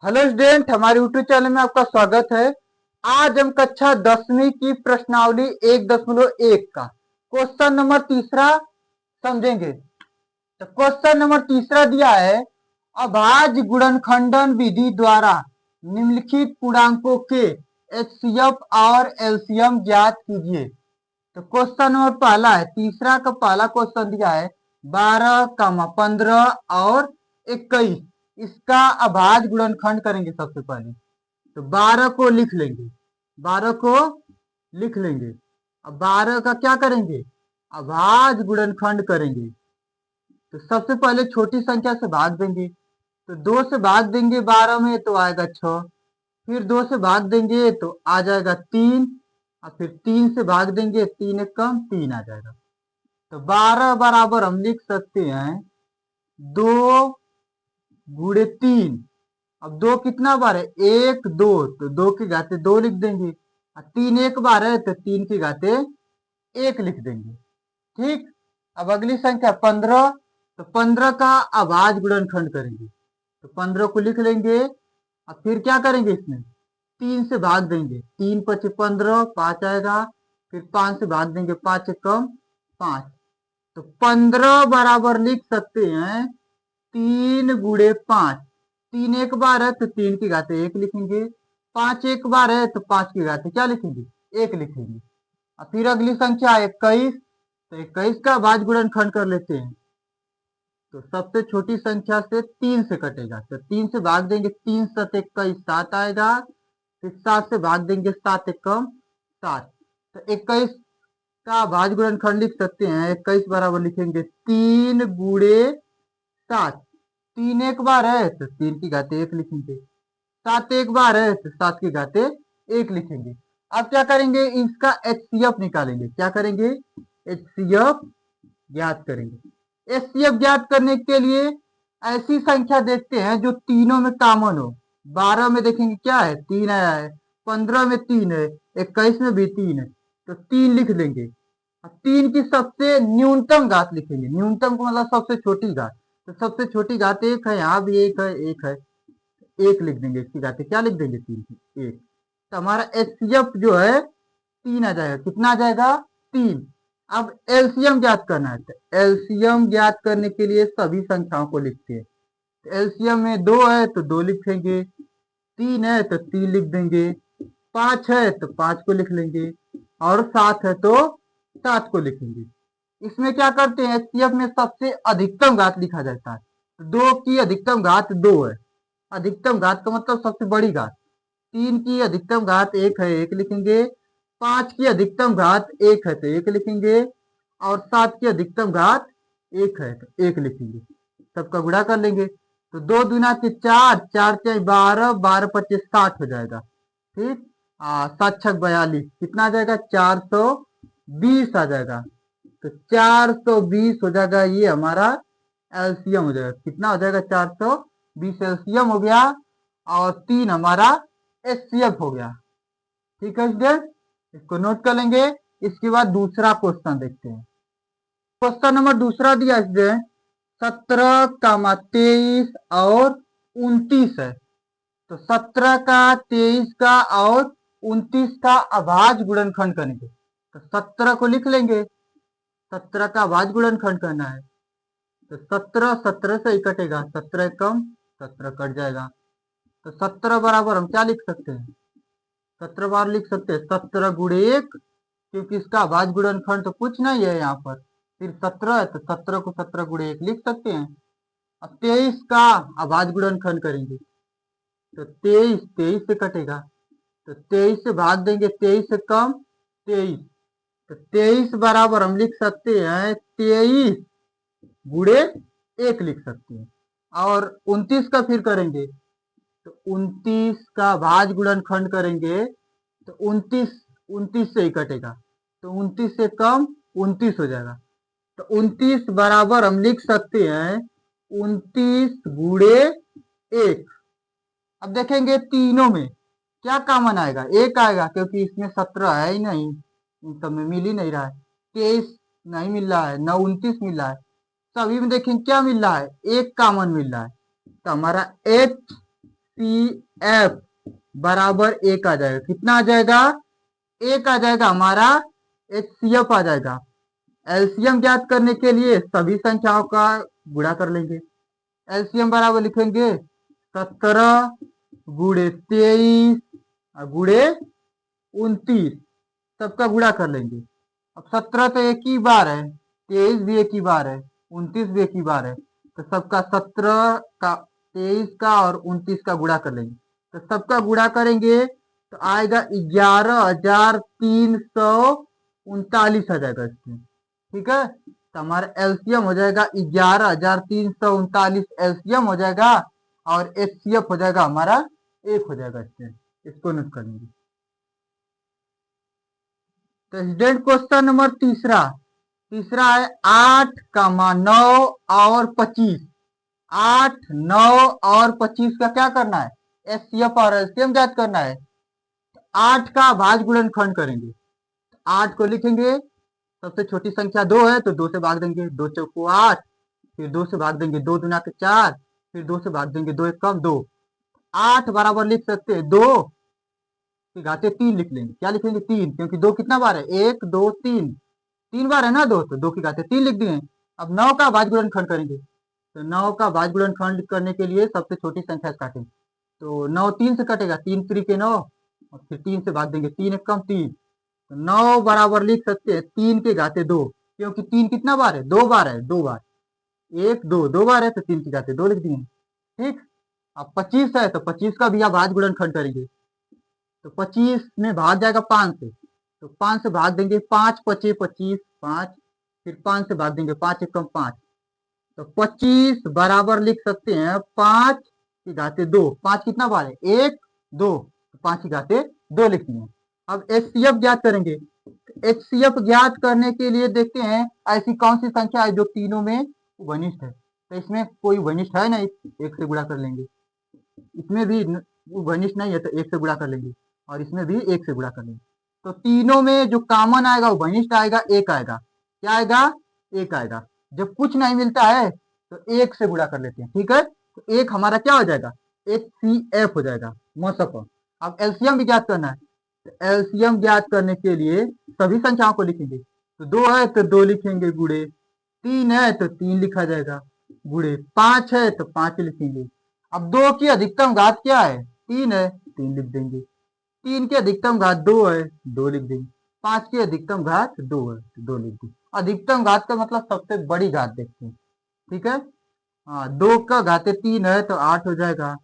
Hello student, हमारे YouTube channel में आपका स्वागत है। आज हम कक्षा 10वीं की प्रश्नावली 1.1 का क्वेश्चन नंबर तीसरा समझेंगे। तो क्वेश्चन नंबर तीसरा दिया है, अभाज्य गुणनखंडन विधि द्वारा निम्नलिखित पूर्णांकों के एचसीएफ और एलसीएम ज्ञात कीजिए। तो क्वेश्चन नंबर पहला है, तीसरा का पहला क्वेश्चन दिया है 12, 15 और 21। इसका अभाज्य गुणनखंड करेंगे। सबसे पहले तो 12 को लिख लेंगे, 12 को लिख लेंगे। अब 12 का क्या करेंगे, अभाज्य गुणनखंड करेंगे। तो सबसे पहले छोटी संख्या से भाग देंगे, तो 2 से भाग देंगे 12 में तो आएगा 6, फिर 2 से भाग देंगे तो आ जाएगा 3, और फिर 3 से भाग देंगे 3 एक कम 3 आ जाएगा। तो 12 बराबर हम लिख सकते हैं 2 गुणे 3। अब 2 कितना बार है, 1 2, तो 2 की घाते 2 लिख देंगे, और 3 एक बार है तो 3 की घाते 1 लिख देंगे। ठीक। अब अगली संख्या 15, तो 15 का अभाज्य गुणनखंड करेंगे, तो 15 को लिख लेंगे। अब फिर क्या करेंगे, इसमें 3 से भाग देंगे, 3 पचे 15, 5 आएगा, फिर 5 से भाग देंगे, 5 एक कम 5। तो 15 बराबर लिख सकते हैं 3 गुणे 5। 3 एक बार है तो 3 की घाते 1 लिखेंगे, 5 एक बार है तो 5 की घाते क्या लिखेंगे, 1 लिखेंगे। और फिर अगली संख्या 21, तो 21 का भाज्य गुणनखंड कर लेते हैं। तो सबसे छोटी संख्या से 3 से कटेगा, तो 3 से भाग देंगे, 3 सत 21 7 आएगा, फिर 7 से भाग देंगे, 7 एक कम 7। तो 21 का भाज्य गुणनखंड लिख सकते हैं, 21 बराबर लिखेंगे 3 गुणे 7। 3 एक बार है तो 3 की घाते 1 लिखेंगे, 7 एक बार है तो 7 की घाते 1 लिखेंगे। अब क्या करेंगे, इसका एचसीएफ निकालेंगे। क्या करेंगे, एचसीएफ ज्ञात करेंगे। एचसीएफ ज्ञात करने के लिए ऐसी संख्या देखते हैं जो तीनों में कॉमन हो। 12 में देखेंगे क्या है, 3 आया है, 15 में 3 है, 21 में भी 3 है, तो 3 लिख लेंगे। 3 की सबसे न्यूनतम घात लिखेंगे, न्यूनतम को मतलब सबसे छोटी घात। तो सबसे छोटी घात 1 है, यहाँ भी 1 है, 1 है, 1 लिख देंगे। इसकी घाते क्या लिख देंगे, 3 की 1। तो हमारा एचसीएफ जो है 3 आ जाएगा। कितना आ जाएगा, 3। अब एलसीएम ज्ञात करना है, तो एलसीएम ज्ञात करने के लिए सभी संख्याओं को लिखते हैं। तो एलसीएम में 2 है तो 2 लिखेंगे, 3 है तो 3 लिख देंगे, 5 है तो 5 को लिख लेंगे, और 7 है तो 7 को लिखेंगे। इसमें क्या करते हैं, एचसीएफ में सबसे अधिकतम घात लिखा जाता है। तो 2 की अधिकतम घात 2 है, अधिकतम घात का मतलब सबसे बड़ी घात। 3 की अधिकतम घात 1 है, 1 लिखेंगे, 5 की अधिकतम घात 1 है तो 1 लिखेंगे, और 7 की अधिकतम घात 1 है तो 1 लिखेंगे। सबका गुणा कर लेंगे, तो 2 दूना के 4, 4 चार 12, 12 पच्चीस 60 हो जाएगा। ठीक। 7 छक 42, कितना आ जाएगा, 420 आ जाएगा। तो 420 हो जाएगा, ये हमारा एलसीएम हो जाएगा। कितना हो जाएगा, 420 एलसीएम हो गया, और 3 हमारा एचसीएफ हो गया। ठीक है स्टूडेंट, इसको नोट कर लेंगे। इसके बाद दूसरा क्वेश्चन देखते हैं। क्वेश्चन नंबर दूसरा दिया स्टूडेंट, 17, 23 और 29 है। तो 17 का, 23 का और 29 का अभाज्य गुणनखंड करेंगे। तो 17 को लिख लेंगे, 17 का अभाज्य गुणनखंड करना है। तो 17 17 से ही कटेगा, 17 कम 17 कट जाएगा। तो 17 बराबर हम क्या लिख सकते हैं, 17 बार लिख सकते हैं 17 गुणे 1, क्योंकि इसका अभाज्य गुणनखंड तो कुछ नहीं है यहाँ पर, सिर्फ 17 है, तो 17 को 17 गुणे 1 लिख सकते हैं। अब 23 का अभाज्य गुणनखंड करेंगे, तो 23 23 से कटेगा, तो 23 से भाग देंगे, 23 से कम 23, तो 23 बराबर हम लिख सकते हैं 23 गुणे 1 लिख सकते हैं। और 29 का फिर करेंगे, तो 29 का भाज्य गुणनखंड करेंगे, तो 29 29 से ही कटेगा, तो 29 से कम 29 हो जाएगा। तो 29 बराबर हम लिख सकते हैं 29 गुणे 1। अब देखेंगे तीनों में क्या कॉमन आएगा, 1 आएगा, क्योंकि इसमें 17 है ही नहीं, इन सब में मिल ही नहीं रहा है। 23 नहीं मिल रहा है, न 29 मिल रहा है, सभी में देखेंगे क्या मिल रहा है, 1 कॉमन मिल रहा है। तो हमारा एच HCF बराबर 1 आ जाएगा। कितना आ जाएगा? 1 आ जाएगा हमारा HCF आ जाएगा। एलसीएम ज्ञात करने के लिए सभी संख्याओं का गुणा कर लेंगे। एलसीएम बराबर लिखेंगे 17 गुणे 23 गुणे 29, सबका गुणा कर लेंगे। अब 17 तो एक ही बार है, 23 भी एक ही बार है, 29 भी एक ही बार है, तो सबका 17 का 23 का और 29 का गुणा कर लेंगे। तो सबका गुणा करेंगे तो आएगा 11,339 आ जाएगा इसमें। ठीक है, तो हमारा एलसीएम हो जाएगा 11,339 एलसीएम हो जाएगा और एचसीएफ हो जाएगा हमारा 1 हो जाएगा। इसको नोट कर लेंगे। तो स्टूडेंट क्वेश्चन नंबर तीसरा है 8,9 और 25। 8, 9 और 25 का क्या करना है? एचसीएफ और एलसीएम ज्ञात करना है। 8 का भाज गुणनखंड करेंगे। 8 को लिखेंगे, सबसे छोटी संख्या 2 है तो 2 से भाग देंगे, 2 चौको 8, फिर 2 से भाग देंगे, 2 दूना के 4, फिर 2 से भाग देंगे, 2 एकम 2। 8 बराबर लिख सकते हैं 2 की घाते 3 लिख लेंगे। क्या लिखेंगे? 3, क्योंकि 2 कितना बार है? 1, 2, 3, 3 बार है ना 2, तो 2 की घाते 3 लिख दिए। अब 9 का भाज गुणनखंड करेंगे, तो 9 का भाज गुणनखंड करने के लिए सबसे छोटी संख्या काटेंगे। तो 9 3 से कटेगा, 3 3 के 9, और फिर 3 से भाग देंगे, 3 एकम 3, तो 9 बराबर लिख सकते हैं 3 के घाते 2, क्योंकि 3 कितना बार है? 2 बार है, 2 बार, 1 2 2 बार है तो 3 के घाते 2 लिख दिए। ठीक, अब 25 है तो 25 का भी आप भाज गुणनखंड करेंगे, तो 25 में भाग जाएगा 5 से, तो 5 से भाग देंगे, 5 पचे 25, 5, फिर 5 से भाग देंगे, 5 एकम 5, तो 25 बराबर लिख सकते हैं 5 की घाते 2। 5 कितना बार है? 1 2, 5 की घाते 2 लिख दिए। अब एचसीएफ ज्ञात करेंगे। एचसीएफ ज्ञात करने के लिए देखते हैं ऐसी कौन सी संख्या है जो तीनों में घनिष्ठ है। तो इसमें कोई घनिष्ठ है नहीं, 1 से गुणा कर लेंगे। इसमें भी घनिष्ठ नहीं है तो 1 से गुणा कर लेंगे, और इसमें भी 1 से गुणा कर लेंगे। तो तीनों में जो कॉमन आएगा वो घनिष्ठ आएगा, 1 आएगा। क्या आएगा? 1 आएगा। जब कुछ नहीं मिलता है तो 1 से गुणा कर लेते हैं। ठीक है, तो 1 हमारा क्या हो जाएगा? HCF हो जाएगा, मौसक। अब एलसीएम भी ज्ञात करना है, तो एलसीएम ज्ञात करने के लिए सभी संख्याओं को लिखेंगे। तो 2 है तो 2 लिखेंगे गुणे, 3 है तो 3 लिखा जाएगा गुणे, 5 है तो 5 लिखेंगे। अब 2 की अधिकतम घात क्या है? 3 है, 3 लिख देंगे। 3 की अधिकतम घात 2 है, 2 लिख देंगे। 5 की अधिकतम घात 2 है, 2 लिख देंगे। अधिकतम घात का मतलब सबसे बड़ी घात देखते हैं। ठीक है, हाँ, 2 का घाते 3 है तो 8 हो जाएगा,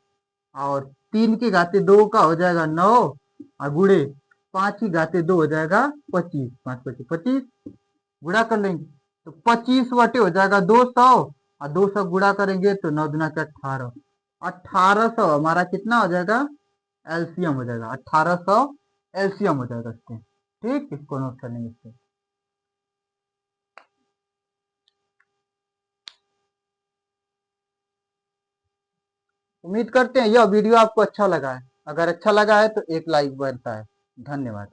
और 3 की घाते 2 का हो जाएगा 9, और गुणे 5 की घाते 2 हो जाएगा 25, 5 पचे 25, गुणा कर लेंगे तो 25 वटे हो जाएगा 200, और 200 गुणा करेंगे तो 9 दुना के 18, 1800 हमारा कितना हो जाएगा? एलसीएम हो जाएगा, 1800 एलसीएम हो जाएगा इसके। ठीक, इसको नोट कर लेंगे इससे। उम्मीद करते हैं यह वीडियो आपको अच्छा लगा है। अगर अच्छा लगा है तो एक लाइक बनता है। धन्यवाद।